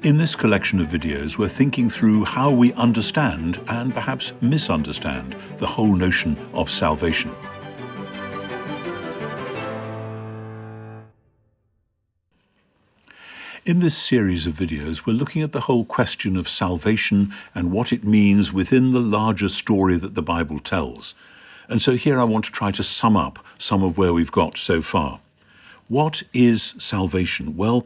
In this collection of videos, we're thinking through how we understand and perhaps misunderstand the whole notion of salvation. In this series of videos, we're looking at the whole question of salvation and what it means within the larger story that the Bible tells. And so here I want to try to sum up some of where we've got so far. What is salvation? Well,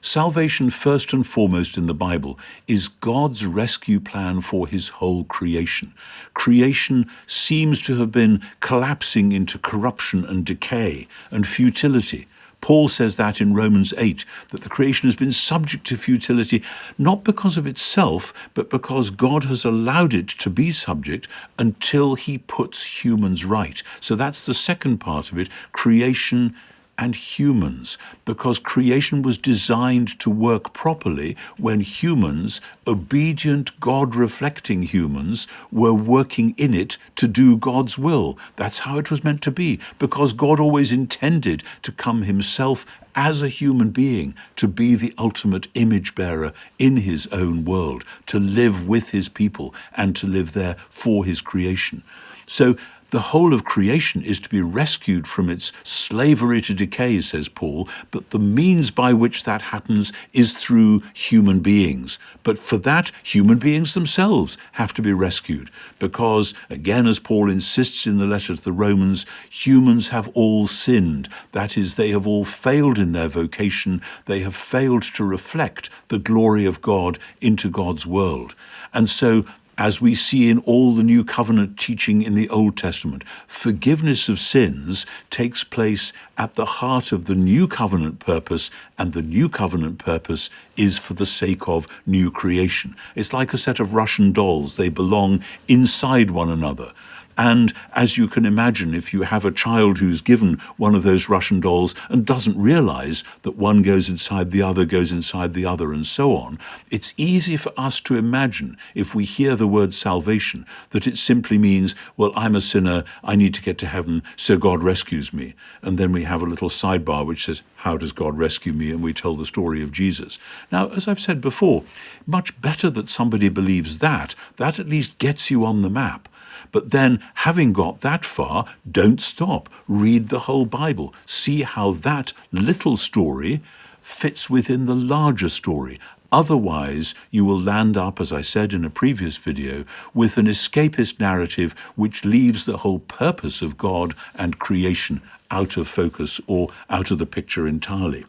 salvation, first and foremost in the Bible, is God's rescue plan for his whole creation. Creation seems to have been collapsing into corruption and decay and futility. Paul says that in Romans 8, that the creation has been subject to futility, not because of itself, but because God has allowed it to be subject until he puts humans right. So that's the second part of it, creation and humans, because creation was designed to work properly when humans, obedient, God-reflecting humans, were working in it to do God's will. That's how it was meant to be, because God always intended to come himself as a human being, to be the ultimate image bearer in his own world, to live with his people and to live there for his creation. So the whole of creation is to be rescued from its slavery to decay, says Paul, but the means by which that happens is through human beings. But for that, human beings themselves have to be rescued, because, again, as Paul insists in the letter to the Romans, humans have all sinned. That is, they have all failed in their vocation. They have failed to reflect the glory of God into God's world. And so, as we see in all the New Covenant teaching in the Old Testament, forgiveness of sins takes place at the heart of the New Covenant purpose, and the New Covenant purpose is for the sake of new creation. It's like a set of Russian dolls. They belong inside one another. And as you can imagine, if you have a child who's given one of those Russian dolls and doesn't realize that one goes inside the other, and so on, it's easy for us to imagine, if we hear the word salvation, that it simply means, well, I'm a sinner, I need to get to heaven, so God rescues me. And then we have a little sidebar which says, how does God rescue me? And we tell the story of Jesus. Now, as I've said before, much better that somebody believes that. That at least gets you on the map. But then, having got that far, don't stop. Read the whole Bible. See how that little story fits within the larger story. Otherwise, you will land up, as I said in a previous video, with an escapist narrative which leaves the whole purpose of God and creation out of focus or out of the picture entirely.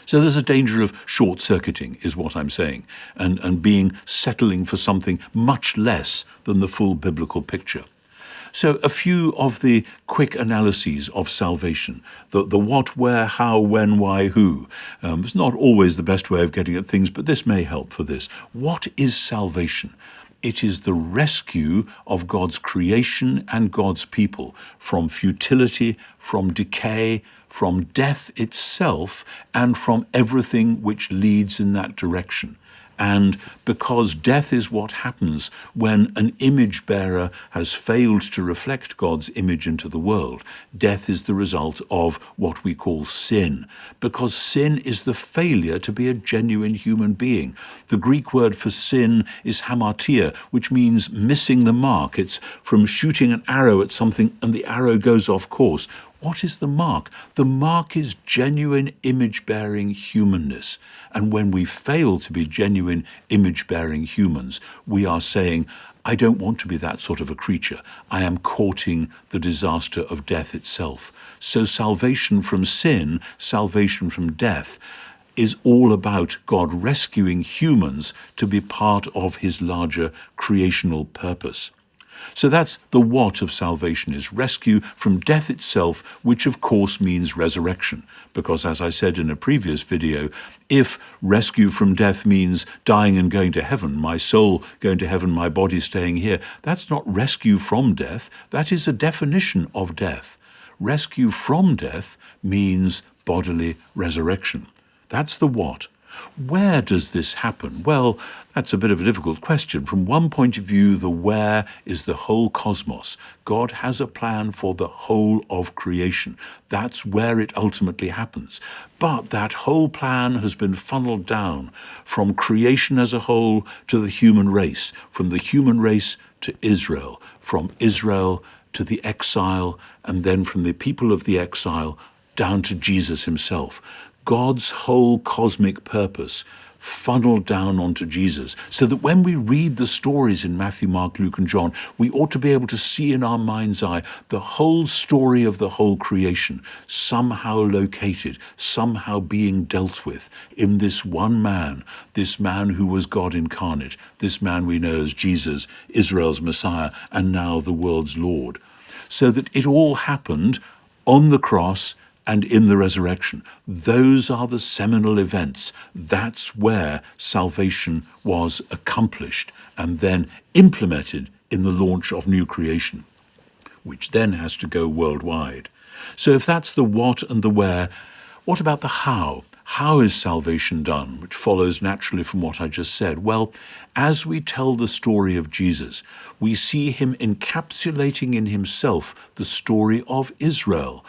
So there's a danger of short-circuiting, is what I'm saying, and settling for something much less than the full biblical picture. So a few of the quick analyses of salvation, the what, where, how, when, why, who. It's not always the best way of getting at things, but this may help for this. What is salvation? It is the rescue of God's creation and God's people from futility, from decay, from death itself, and from everything which leads in that direction. And because death is what happens when an image bearer has failed to reflect God's image into the world, death is the result of what we call sin. Because sin is the failure to be a genuine human being. The Greek word for sin is hamartia, which means missing the mark. It's from shooting an arrow at something and the arrow goes off course. What is the mark? The mark is genuine image-bearing humanness. And when we fail to be genuine image-bearing humans, we are saying, I don't want to be that sort of a creature. I am courting the disaster of death itself. So salvation from sin, salvation from death, is all about God rescuing humans to be part of his larger creational purpose. So that's the what of salvation, is rescue from death itself, which of course means resurrection. Because as I said in a previous video, if rescue from death means dying and going to heaven, my soul going to heaven, my body staying here, that's not rescue from death, that is a definition of death. Rescue from death means bodily resurrection. That's the what. Where does this happen? Well, that's a bit of a difficult question. From one point of view, the where is the whole cosmos. God has a plan for the whole of creation. That's where it ultimately happens. But that whole plan has been funneled down from creation as a whole to the human race, from the human race to Israel, from Israel to the exile, and then from the people of the exile down to Jesus himself. God's whole cosmic purpose funneled down onto Jesus, so that when we read the stories in Matthew, Mark, Luke, and John, we ought to be able to see in our mind's eye the whole story of the whole creation, somehow located, somehow being dealt with in this one man, this man who was God incarnate, this man we know as Jesus, Israel's Messiah, and now the world's Lord. So that it all happened on the cross and in the resurrection. Those are the seminal events. That's where salvation was accomplished and then implemented in the launch of new creation, which then has to go worldwide. So if that's the what and the where, what about the how? How is salvation done, which follows naturally from what I just said? Well, as we tell the story of Jesus, we see him encapsulating in himself the story of Israel.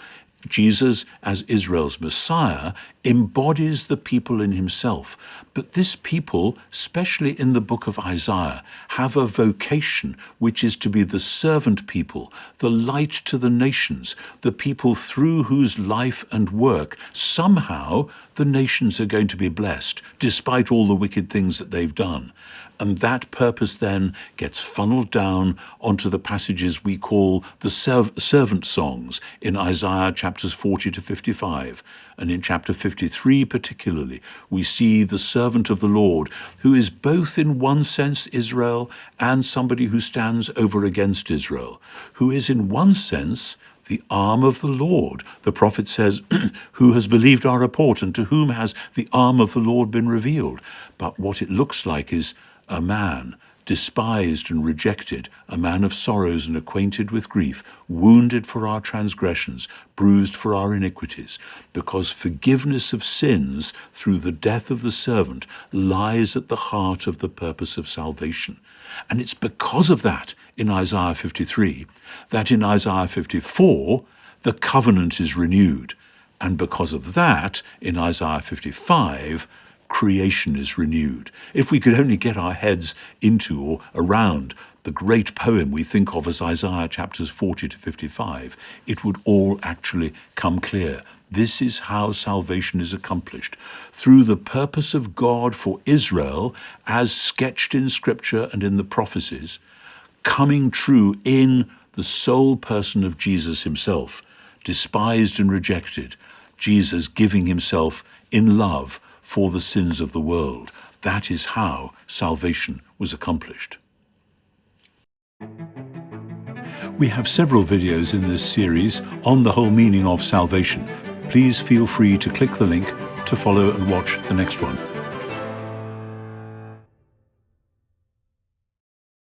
Jesus, as Israel's Messiah, embodies the people in himself. But this people, especially in the book of Isaiah, have a vocation which is to be the servant people, the light to the nations, the people through whose life and work somehow the nations are going to be blessed, despite all the wicked things that they've done. And that purpose then gets funneled down onto the passages we call the servant songs in Isaiah chapters 40 to 55. And in chapter 53 particularly, we see the servant of the Lord, who is both in one sense Israel and somebody who stands over against Israel, who is in one sense the arm of the Lord. The prophet says, who has believed our report, and to whom has the arm of the Lord been revealed? But what it looks like is a man, despised and rejected, a man of sorrows and acquainted with grief, wounded for our transgressions, bruised for our iniquities, because forgiveness of sins through the death of the servant lies at the heart of the purpose of salvation. And it's because of that in Isaiah 53 that in Isaiah 54 the covenant is renewed. And because of that, in Isaiah 55, creation is renewed. If we could only get our heads into or around the great poem we think of as Isaiah chapters 40 to 55, it would all actually come clear. This is how salvation is accomplished, through the purpose of God for Israel, as sketched in Scripture and in the prophecies, coming true in the sole person of Jesus himself, despised and rejected, Jesus giving himself in love for the sins of the world. That is how salvation was accomplished. We have several videos in this series on the whole meaning of salvation. Please feel free to click the link to follow and watch the next one.